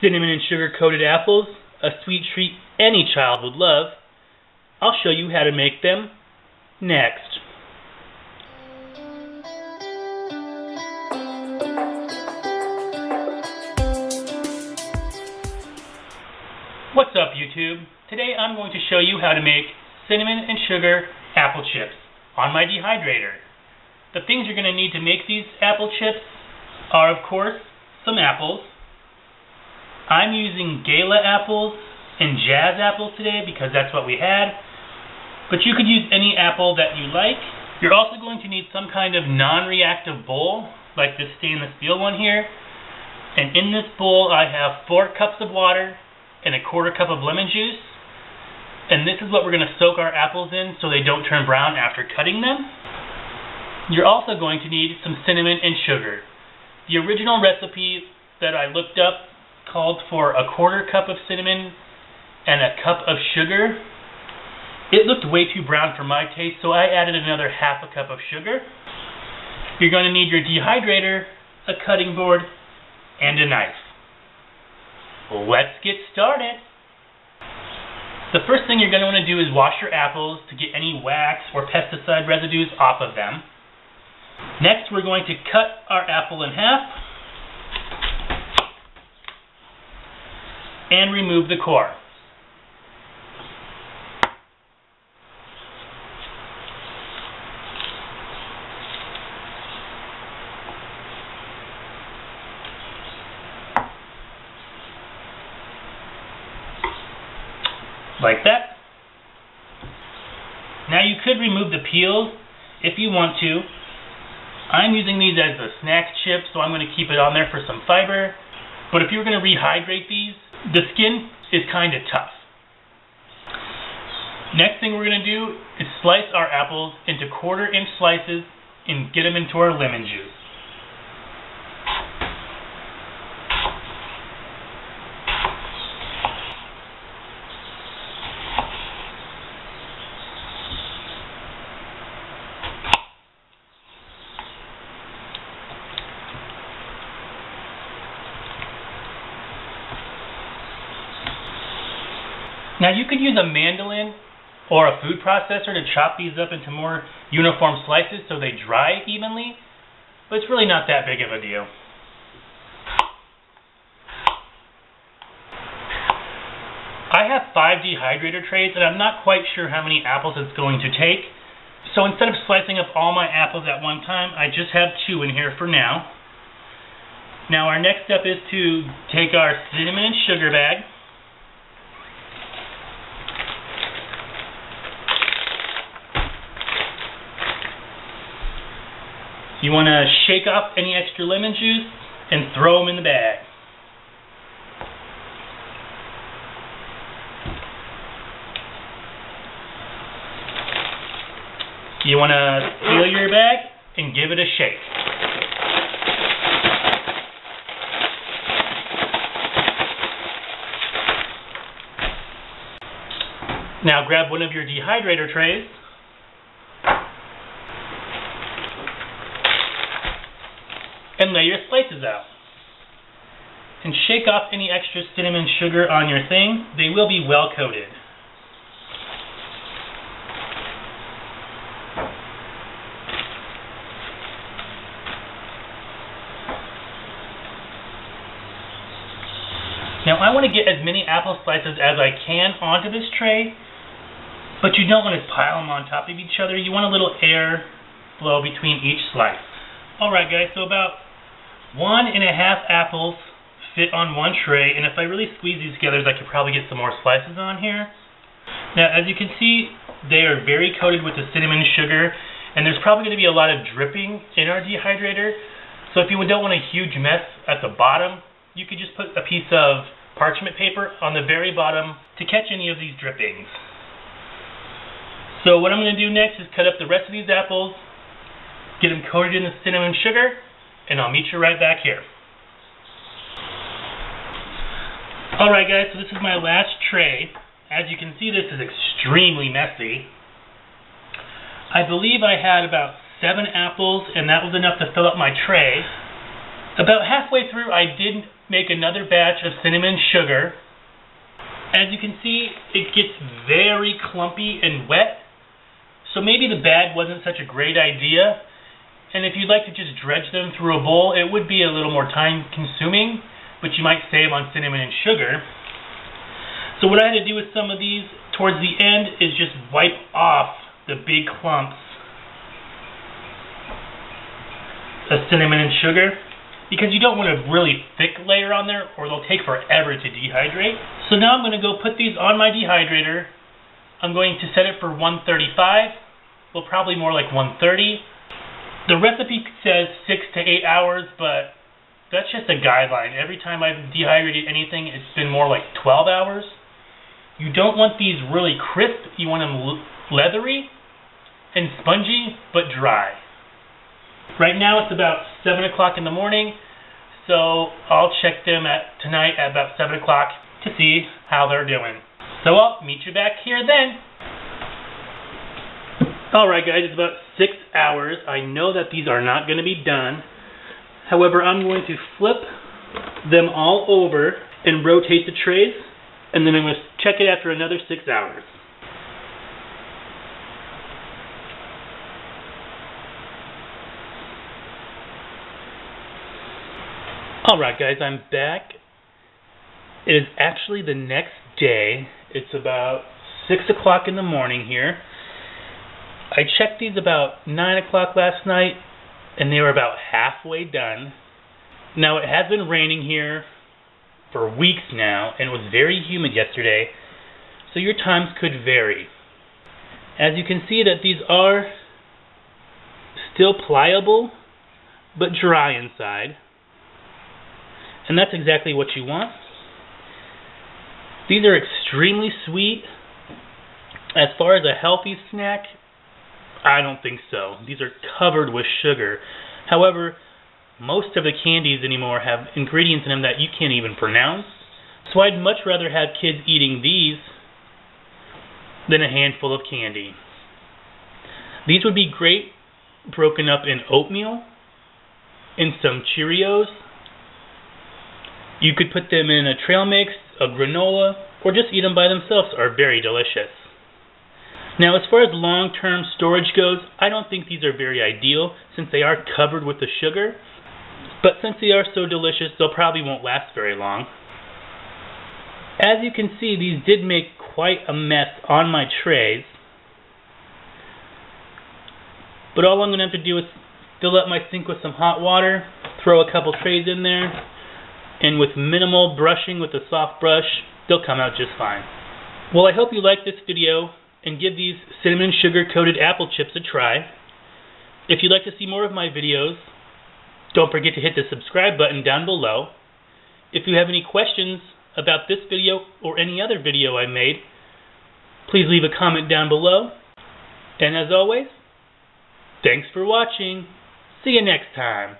cinnamon and sugar coated apples, a sweet treat any child would love. I'll show you how to make them next. What's up, YouTube? Today I'm going to show you how to make cinnamon and sugar apple chips on my dehydrator. The things you're going to need to make these apple chips are, of course, some apples. I'm using Gala apples and Jazz apples today because that's what we had, but you could use any apple that you like. You're also going to need some kind of non-reactive bowl, like this stainless steel one here. And in this bowl I have 4 cups of water and a 1/4 cup of lemon juice. And this is what we're going to soak our apples in so they don't turn brown after cutting them. You're also going to need some cinnamon and sugar. The original recipe that I looked up called for a 1/4 cup of cinnamon and a cup of sugar. It looked way too brown for my taste, so I added another 1/2 cup of sugar. You're going to need your dehydrator, a cutting board, and a knife. Let's get started. The first thing you're going to want to do is wash your apples to get any wax or pesticide residues off of them. Next, we're going to cut our apple in half and remove the core. Like that. Now you could remove the peels if you want to. I'm using these as a snack chip, so I'm going to keep it on there for some fiber. But if you're going to rehydrate these, the skin is kind of tough. Next thing we're going to do is slice our apples into 1/4 inch slices and get them into our lemon juice. Now you could use a mandolin or a food processor to chop these up into more uniform slices so they dry evenly, but it's really not that big of a deal. I have 5 dehydrator trays and I'm not quite sure how many apples it's going to take, so instead of slicing up all my apples at one time, I just have 2 in here for now. Now our next step is to take our cinnamon and sugar bag, you want to shake off any extra lemon juice and throw them in the bag. You want to seal your bag and give it a shake. Now grab one of your dehydrator trays and lay your slices out. And shake off any extra cinnamon sugar on your thing. They will be well coated. Now I want to get as many apple slices as I can onto this tray, but you don't want to pile them on top of each other. You want a little air flow between each slice. Alright guys, so about 1.5 apples fit on one tray, and if I really squeeze these together, I could probably get some more slices on here. Now as you can see, they are very coated with the cinnamon and sugar, and there's probably going to be a lot of dripping in our dehydrator, so if you don't want a huge mess at the bottom, you could just put a piece of parchment paper on the very bottom to catch any of these drippings. So what I'm going to do next is cut up the rest of these apples, get them coated in the cinnamon and sugar, and I'll meet you right back here. Alright guys, so this is my last tray. As you can see, this is extremely messy. I believe I had about 7 apples, and that was enough to fill up my tray. About halfway through, I did make another batch of cinnamon sugar. As you can see, it gets very clumpy and wet, so maybe the bag wasn't such a great idea. And if you'd like to just dredge them through a bowl, it would be a little more time consuming, but you might save on cinnamon and sugar. So what I had to do with some of these towards the end is just wipe off the big clumps of cinnamon and sugar, because you don't want a really thick layer on there or they'll take forever to dehydrate. So now I'm going to go put these on my dehydrator. I'm going to set it for 135, well, probably more like 130. The recipe says 6 to 8 hours, but that's just a guideline. Every time I've dehydrated anything, it's been more like 12 hours. You don't want these really crisp. You want them leathery and spongy, but dry. Right now it's about 7 o'clock in the morning, so I'll check them tonight at about 7 o'clock to see how they're doing. So I'll meet you back here then. Alright guys, it's about 6 hours. I know that these are not going to be done. However, I'm going to flip them all over and rotate the trays, and then I'm going to check it after another 6 hours. Alright guys, I'm back. It is actually the next day. It's about 6 o'clock in the morning here. I checked these about 9 o'clock last night, and they were about halfway done. Now, it has been raining here for weeks now, and it was very humid yesterday, so your times could vary. As you can see that these are still pliable, but dry inside, and that's exactly what you want. These are extremely sweet. As far as a healthy snack, I don't think so. These are covered with sugar. However, most of the candies anymore have ingredients in them that you can't even pronounce. So I'd much rather have kids eating these than a handful of candy. These would be great broken up in oatmeal, in some Cheerios. You could put them in a trail mix, a granola, or just eat them by themselves. Are very delicious. Now, as far as long-term storage goes, I don't think these are very ideal since they are covered with the sugar. But since they are so delicious, they probably won't last very long. As you can see, these did make quite a mess on my trays. But all I'm going to have to do is fill up my sink with some hot water, throw a couple trays in there, and with minimal brushing with a soft brush, they'll come out just fine. Well, I hope you liked this video and give these cinnamon sugar-coated apple chips a try. If you'd like to see more of my videos, don't forget to hit the subscribe button down below. If you have any questions about this video or any other video I made, please leave a comment down below. And as always, thanks for watching. See you next time.